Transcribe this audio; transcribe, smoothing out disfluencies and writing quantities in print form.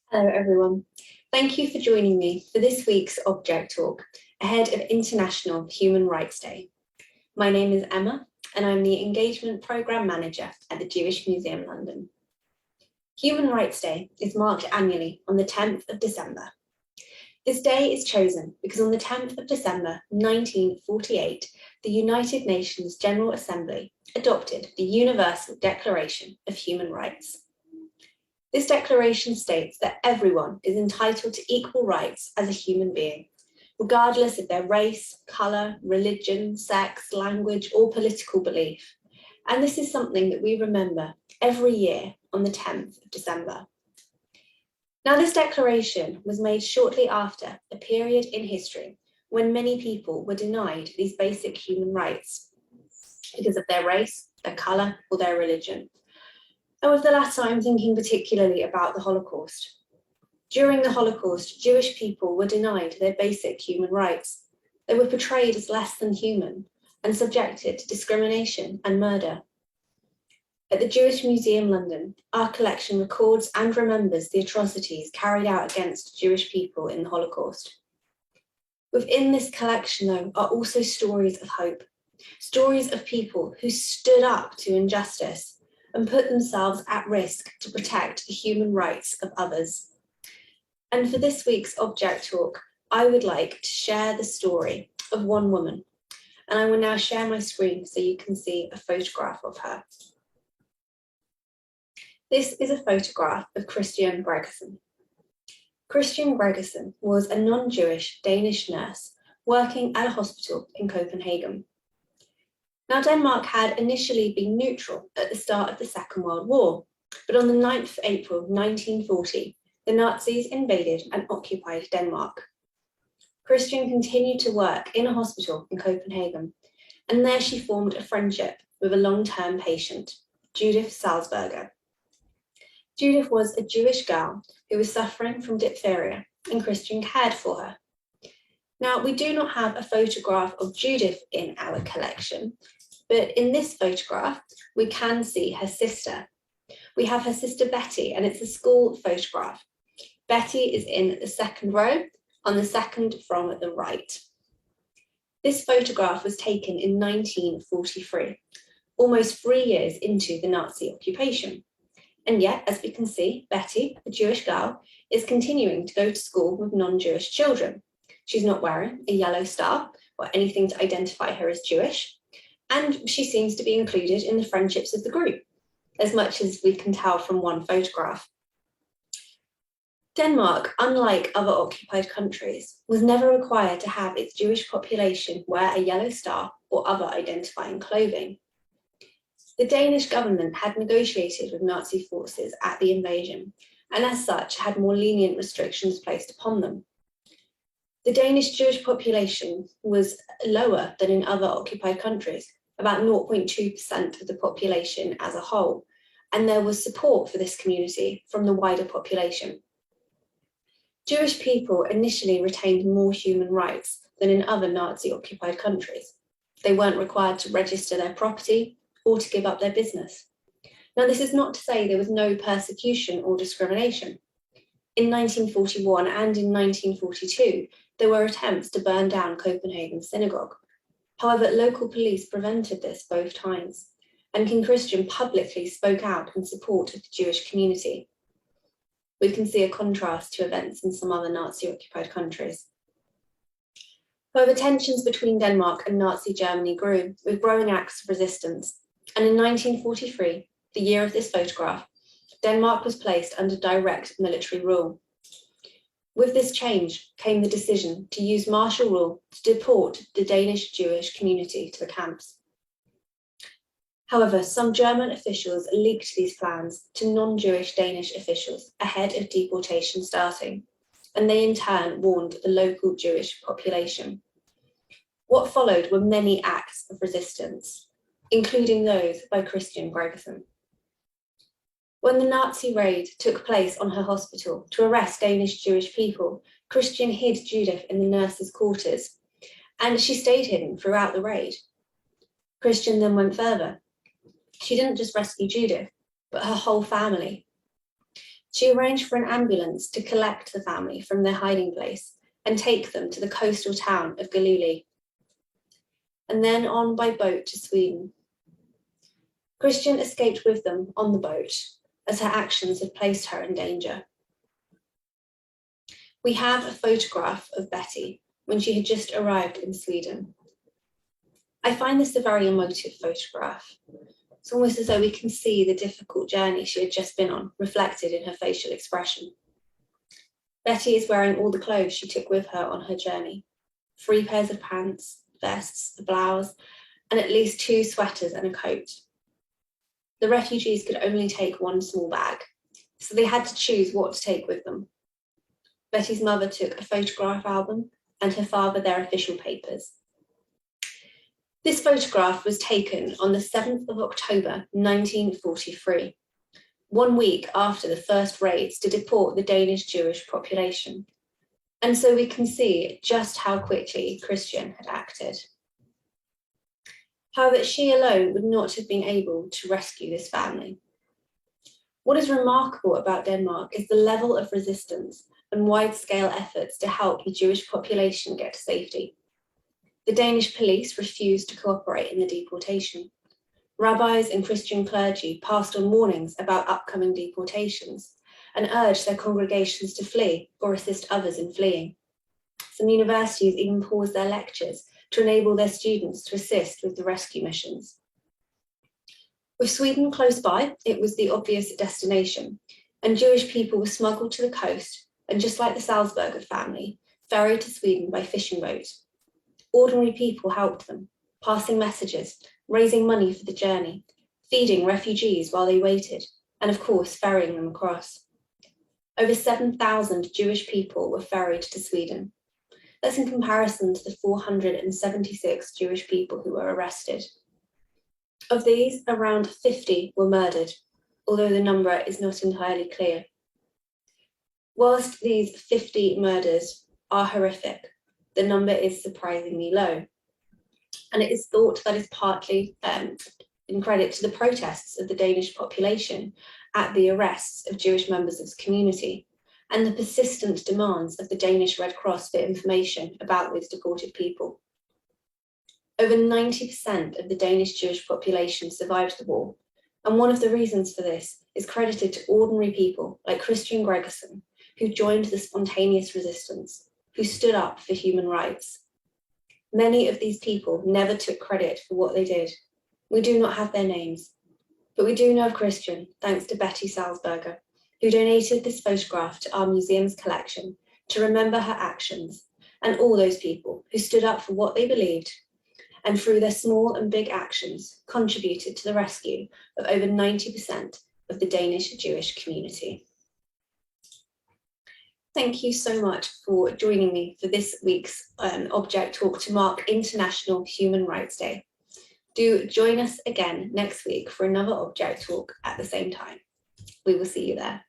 Hello everyone. Thank you for joining me for this week's Object Talk ahead of International Human Rights Day. My name is Emma and I'm the Engagement Programme Manager at the Jewish Museum London. Human Rights Day is marked annually on the 10th of December. This day is chosen because on the 10th of December 1948, the United Nations General Assembly adopted the Universal Declaration of Human Rights. This declaration states that everyone is entitled to equal rights as a human being, regardless of their race, colour, religion, sex, language, or political belief. And this is something that we remember every year on the 10th of December. Now, this declaration was made shortly after a period in history when many people were denied these basic human rights because of their race, their colour, or their religion. And with the latter, I'm thinking particularly about the Holocaust. During the Holocaust, Jewish people were denied their basic human rights. They were portrayed as less than human and subjected to discrimination and murder. At the Jewish Museum London, our collection records and remembers the atrocities carried out against Jewish people in the Holocaust. Within this collection, though, are also stories of hope, stories of people who stood up to injustice and put themselves at risk to protect the human rights of others. And for this week's Object Talk, I would like to share the story of one woman. And I will now share my screen so you can see a photograph of her. This is a photograph of Christian Gregersen. Christian Gregersen was a non-Jewish Danish nurse working at a hospital in Copenhagen. Now, Denmark had initially been neutral at the start of the Second World War, but on the 9th of April 1940, the Nazis invaded and occupied Denmark. Christian continued to work in a hospital in Copenhagen, and there she formed a friendship with a long-term patient, Judith Salzberger. Judith was a Jewish girl who was suffering from diphtheria, and Christian cared for her. Now, we do not have a photograph of Judith in our collection, but in this photograph, we can see her sister. We have her sister Betty, and it's a school photograph. Betty is in the second row, on the second from the right. This photograph was taken in 1943, almost 3 years into the Nazi occupation. And yet, as we can see, Betty, a Jewish girl, is continuing to go to school with non-Jewish children. She's not wearing a yellow star or anything to identify her as Jewish, and she seems to be included in the friendships of the group, as much as we can tell from one photograph. Denmark, unlike other occupied countries, was never required to have its Jewish population wear a yellow star or other identifying clothing. The Danish government had negotiated with Nazi forces at the invasion, and as such had more lenient restrictions placed upon them. The Danish Jewish population was lower than in other occupied countries, about 0.2% of the population as a whole, and there was support for this community from the wider population. Jewish people initially retained more human rights than in other Nazi-occupied countries. They weren't required to register their property or to give up their business. Now, this is not to say there was no persecution or discrimination. In 1941 and in 1942, there were attempts to burn down Copenhagen's synagogue. However, local police prevented this both times, and King Christian publicly spoke out in support of the Jewish community. We can see a contrast to events in some other Nazi-occupied countries. However, tensions between Denmark and Nazi Germany grew, with growing acts of resistance, and in 1943, the year of this photograph, Denmark was placed under direct military rule. With this change came the decision to use martial rule to deport the Danish Jewish community to the camps. However, some German officials leaked these plans to non-Jewish Danish officials ahead of deportation starting, and they in turn warned the local Jewish population. What followed were many acts of resistance, including those by Christian Gregersen. When the Nazi raid took place on her hospital to arrest Danish Jewish people, Christian hid Judith in the nurses' quarters, and she stayed hidden throughout the raid. Christian then went further. She didn't just rescue Judith, but her whole family. She arranged for an ambulance to collect the family from their hiding place and take them to the coastal town of Galilee, and then on by boat to Sweden. Christian escaped with them on the boat, as her actions had placed her in danger. We have a photograph of Betty when she had just arrived in Sweden. I find this a very emotive photograph. It's almost as though we can see the difficult journey she had just been on reflected in her facial expression. Betty is wearing all the clothes she took with her on her journey: 3 pairs of pants, vests, a blouse, and at least 2 sweaters and a coat. The refugees could only take 1 small bag, so they had to choose what to take with them. Betty's mother took a photograph album and her father their official papers. This photograph was taken on the 7th of October 1943, 1 week after the first raids to deport the Danish Jewish population. And so we can see just how quickly Christian had acted. However, she alone would not have been able to rescue this family. What is remarkable about Denmark is the level of resistance and wide-scale efforts to help the Jewish population get to safety. The Danish police refused to cooperate in the deportation. Rabbis and Christian clergy passed on warnings about upcoming deportations and urged their congregations to flee or assist others in fleeing. Some universities even paused their lectures to enable their students to assist with the rescue missions. With Sweden close by, it was the obvious destination, and Jewish people were smuggled to the coast and, just like the Salzburger family, ferried to Sweden by fishing boat. Ordinary people helped them, passing messages, raising money for the journey, feeding refugees while they waited, and of course, ferrying them across. Over 7,000 Jewish people were ferried to Sweden. That's in comparison to the 476 Jewish people who were arrested. Of these, around 50 were murdered, although the number is not entirely clear. Whilst these 50 murders are horrific, the number is surprisingly low. And it is thought that is partly in credit to the protests of the Danish population at the arrests of Jewish members of the community and the persistent demands of the Danish Red Cross for information about these deported people. Over 90% of the Danish Jewish population survived the war, and one of the reasons for this is credited to ordinary people like Christian Gregersen, who joined the spontaneous resistance, who stood up for human rights. Many of these people never took credit for what they did. We do not have their names, but we do know of Christian, thanks to Betty Salzburger, who donated this photograph to our museum's collection to remember her actions, and all those people who stood up for what they believed and through their small and big actions contributed to the rescue of over 90% of the Danish Jewish community. Thank you so much for joining me for this week's Object Talk to mark International Human Rights Day. Do join us again next week for another Object Talk at the same time. We will see you there.